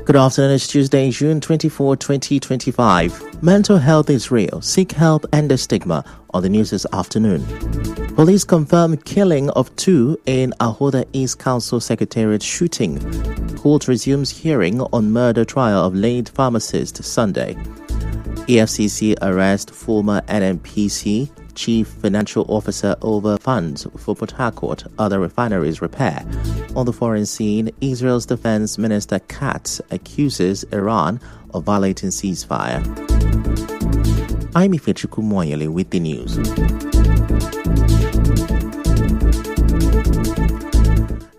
Good afternoon, it's Tuesday, June 24, 2025. Mental health is real. Seek help and the stigma on the news this afternoon. Police confirm killing of two in Ahoda East Council Secretariat shooting. Court resumes hearing on murder trial of late pharmacist Sunday. EFCC arrest former NNPC Chief Financial Officer over funds for Port Harcourt other refineries repair. On the foreign scene, Israel's Defense Minister Katz accuses Iran of violating ceasefire. I'm Ifechuku Moyele with the news.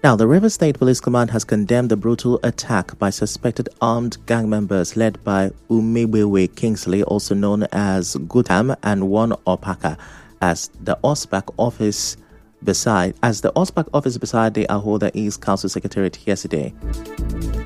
Now, the Rivers State Police Command has condemned the brutal attack by suspected armed gang members led by Umebewe Kingsley, also known as Gutam, and one Opaka, as the OSPAC office beside the Ahoda East Council Secretariat yesterday.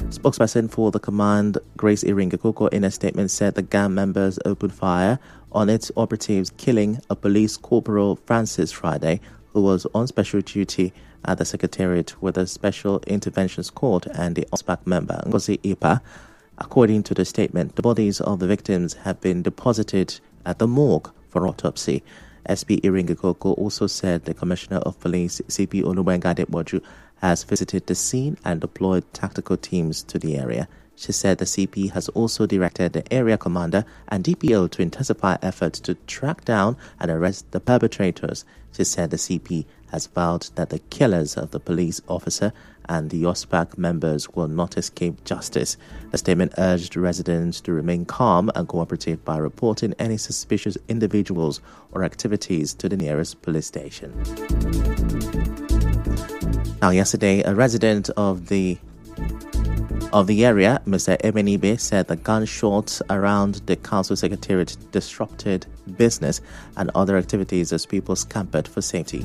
Spokesperson for the command, Grace Iringekoko, in a statement said the gang members opened fire on its operatives, killing a police corporal, Francis Friday, who was on special duty at the Secretariat with the Special Interventions Court, and the OSPAC member, Ngozi Ipa. According to the statement, the bodies of the victims have been deposited at the morgue for autopsy. SP Iringekoko also said the Commissioner of Police, CP Olubenga Adeboju, has visited the scene and deployed tactical teams to the area. She said the CP has also directed the area commander and DPO to intensify efforts to track down and arrest the perpetrators. She said the CP has vowed that the killers of the police officer and the OSPAC members will not escape justice. The statement urged residents to remain calm and cooperative by reporting any suspicious individuals or activities to the nearest police station. Now, yesterday, a resident of the area, Mr. Emenibe, said the gunshots around the council secretariat disrupted business and other activities as people scampered for safety.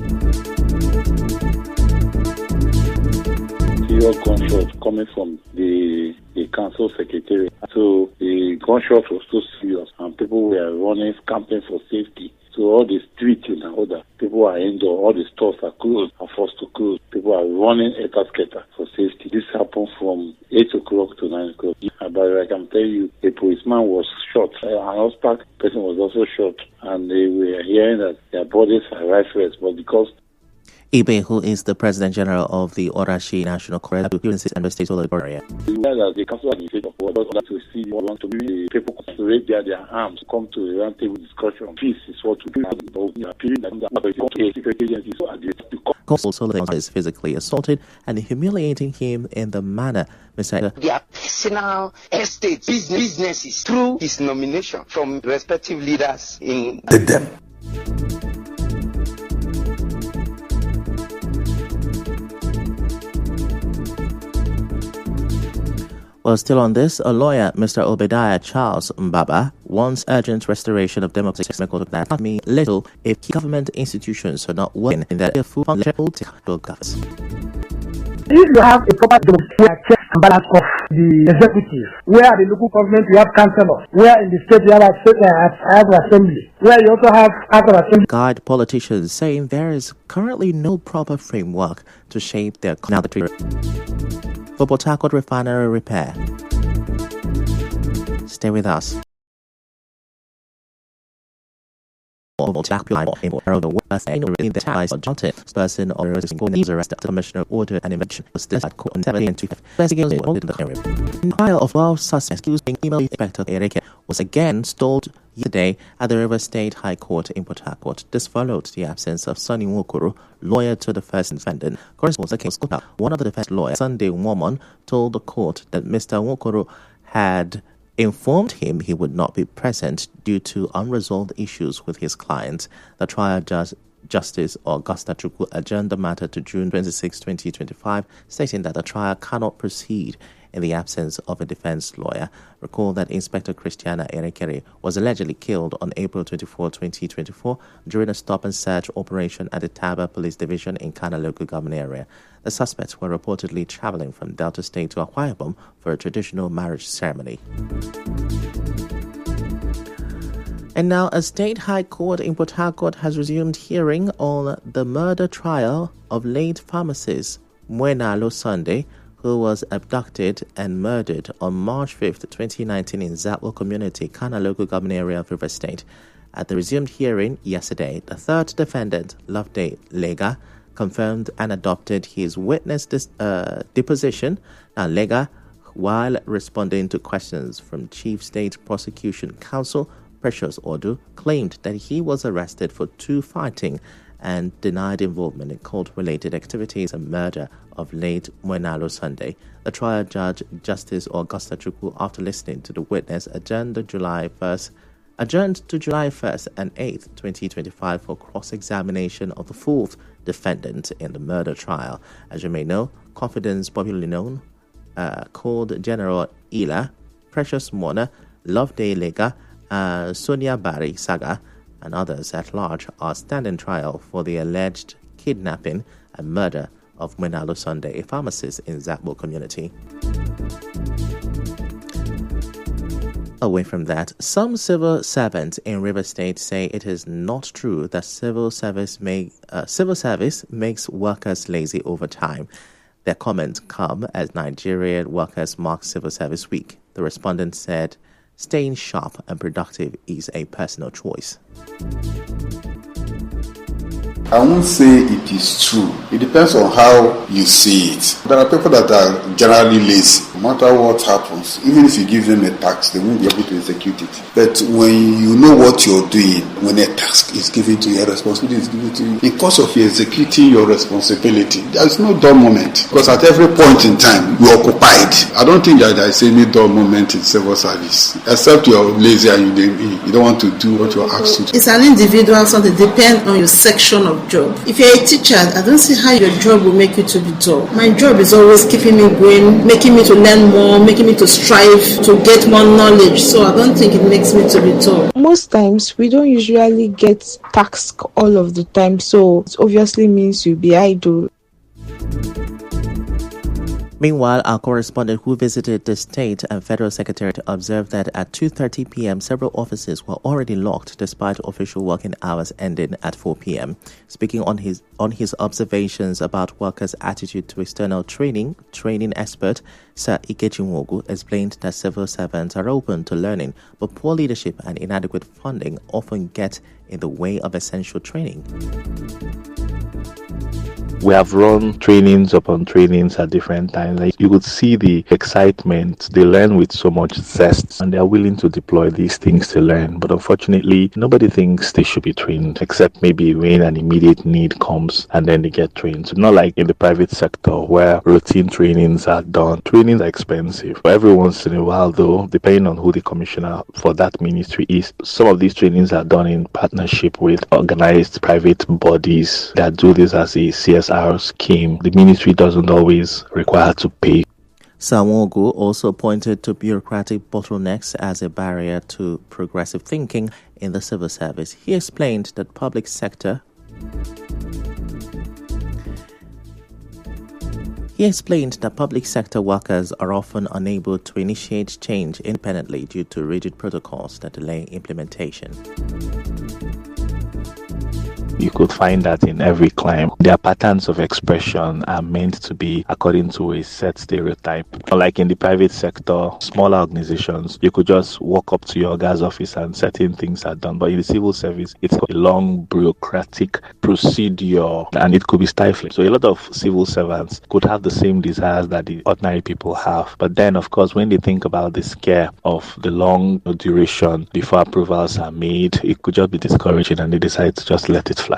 Serious gunshot coming from the council secretariat. So the gunshot was so serious and people were running, scampering for safety. So all the streets in Ahoda, people are indoor, all the stores are closed, are forced to close. People are running etasketa for safety. This happened from 8 o'clock to 9 o'clock. But I can tell you, a policeman was shot. An OSPAC person was also shot. And they were hearing that their bodies are rifles, but because Ibe, who is the President General of the Orashi National Cooperative Appearances and the State area. The council administrator want to see, want to be people raise their arms, come to a round table discussion. Peace is what we also is physically assaulted and humiliating him in the manner Mr. Their personal estates, businesses, through his nomination from respective leaders in them. Well, still on this, a lawyer, Mr. Obadiah Charles Mbaba, wants urgent restoration of democratic that mean little if government institutions are not working in their full governance. If you have a proper democratic check and balance of the executive, where the local government you have councillors, where in the state you have assembly, where you also have other assembly. Guide politicians saying there is currently no proper framework to shape their for Port Harcourt refinery repair. Stay with us. Person or arrested. Commissioner ordered an investigation at court on 7 and 2. The trial of 12 suspects email inspector Erike was again stalled yesterday at the River State High Court in Port Harcourt. This followed the absence of Sonny Nwokoro, lawyer to the first defendant. Correspondent one of the defense lawyers, Sunday Woman, told the court that Mr. Nwokoro had informed him he would not be present due to unresolved issues with his client. The trial Justice Augusta Chukwu adjourned the matter to June 26, 2025, stating that the trial cannot proceed in the absence of a defense lawyer. Recall that Inspector Christiana Erekere was allegedly killed on April 24, 2024 during a stop-and-search operation at the Taba Police Division in Kana local government area. The suspects were reportedly traveling from Delta State to Akwa Ibom for a traditional marriage ceremony. And now a state high court in Port Harcourt has resumed hearing on the murder trial of late pharmacist Mwenalo Sunday, who was abducted and murdered on March 5, 2019 in Zatwa Community, Kana Local Government Area of Rivers State. At the resumed hearing yesterday, the third defendant, Loveday Lega, confirmed and adopted his witness deposition. Now, Lega, while responding to questions from Chief State Prosecution Counsel Precious Odu, claimed that he was arrested for two fighting and denied involvement in court-related activities and murder of late Mwenalo Sunday. The trial judge, Justice Augusta Chukwu, after listening to the witness, adjourned to July 1st and 8th, 2025 for cross-examination of the fourth defendant in the murder trial. As you may know, Confidence, popularly known, called General Ila, Precious Mona, Loveday Lega, Sonia Bari Saga, and others at large are standing trial for the alleged kidnapping and murder of Mwenalo Sunday, a pharmacist in Zatwa Community. Away from that, some civil servants in Rivers State say it is not true that civil service makes workers lazy over time. Their comments come as Nigerian workers mark Civil Service Week. The respondent said, "Staying sharp and productive is a personal choice." I won't say it is true. It depends on how you see it. There are people that are generally lazy. No matter what happens, even if you give them a task, they won't be able to execute it. But when you know what you're doing, when a task is given to you, a responsibility is given to you, because of you executing your responsibility, there is no dull moment. Because at every point in time, you're occupied. I don't think that there is any dull moment in civil service, except you're lazy and you don't want to do what you're asked to do. It's an individual, so it depends on your section of job. If you're a teacher, I don't see how your job will make you to be dull. My job is always keeping me going, making me to learn more, making me to strive to get more knowledge. So I don't think it makes me to be dull. Most times, we don't usually get tasked all of the time, so it obviously means you'll be idle. Meanwhile, our correspondent who visited the State and Federal Secretariat observed that at 2:30 p.m., several offices were already locked despite official working hours ending at 4 p.m. Speaking on his observations about workers' attitude to external training expert Sir Ikechi Nwogu explained that civil servants are open to learning, but poor leadership and inadequate funding often get in the way of essential training. We have run trainings upon trainings at different times. Like you could see the excitement. They learn with so much zest and they are willing to deploy these things to learn. But unfortunately, nobody thinks they should be trained except maybe when an immediate need comes and then they get trained. So not like in the private sector where routine trainings are done. Trainings are expensive. But every once in a while though, depending on who the commissioner for that ministry is, some of these trainings are done in partnership with organized private bodies that do this as a CSR scheme. The ministry doesn't always require to pay. Nwogu also pointed to bureaucratic bottlenecks as a barrier to progressive thinking in the civil service. He explained that public sector workers are often unable to initiate change independently due to rigid protocols that delay implementation. You could find that in every clime. Their patterns of expression are meant to be according to a set stereotype. Like in the private sector, smaller organizations, you could just walk up to your guy's office and certain things are done. But in the civil service, it's a long bureaucratic procedure and it could be stifling. So a lot of civil servants could have the same desires that the ordinary people have. But then, of course, when they think about the scare of the long duration before approvals are made, it could just be discouraging and they decide to just let it fly.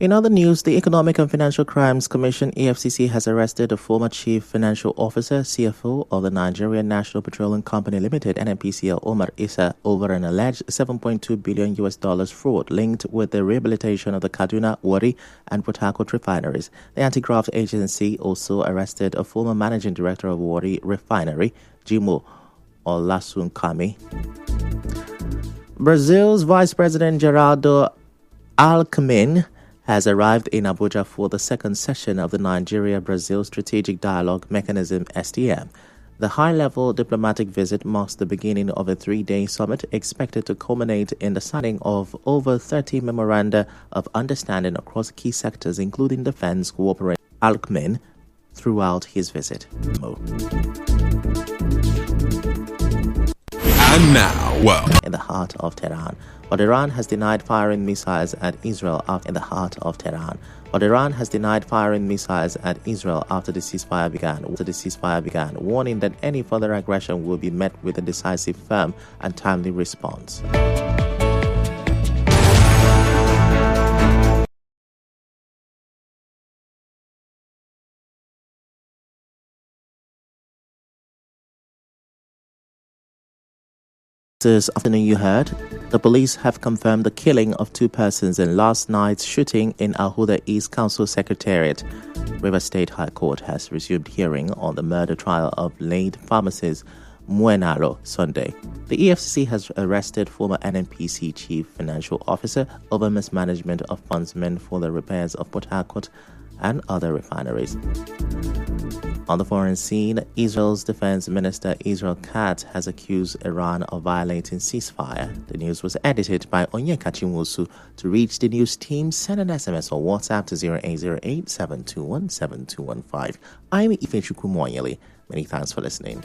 In other news, the Economic and Financial Crimes Commission, EFCC, has arrested a former Chief Financial Officer, CFO of the Nigerian National Petroleum Company Limited, NNPCL, Omar Issa, over an alleged $7.2 billion fraud linked with the rehabilitation of the Kaduna, Warri, and Port Harcourt refineries. The anti-graft agency also arrested a former Managing Director of Warri Refinery, Jimo Olasunkami. Brazil's Vice President Geraldo Alckmin has arrived in Abuja for the second session of the Nigeria-Brazil Strategic Dialogue Mechanism (SDM). The high-level diplomatic visit marks the beginning of a three-day summit expected to culminate in the signing of over 30 memoranda of understanding across key sectors, including defense cooperation. Al-Khamenei throughout his visit. And now, in the heart of Tehran. But Iran has denied firing missiles at Israel after the ceasefire began, warning that any further aggression will be met with a decisive, firm, and timely response. This afternoon you heard, the police have confirmed the killing of 2 persons in last night's shooting in Al Huda East Council Secretariat. Rivers State High Court has resumed hearing on the murder trial of late pharmacist Muenalo Sunday. The EFCC has arrested former NNPC Chief Financial Officer over mismanagement of funds meant for the repairs of Port Harcourt and other refineries. On the foreign scene, Israel's Defense Minister Israel Katz has accused Iran of violating ceasefire. The news was edited by Onyeka Chinwosu. To reach the news team, send an SMS or WhatsApp to 0808-721-7215. I'm Ifechukwu Moyele. Many thanks for listening.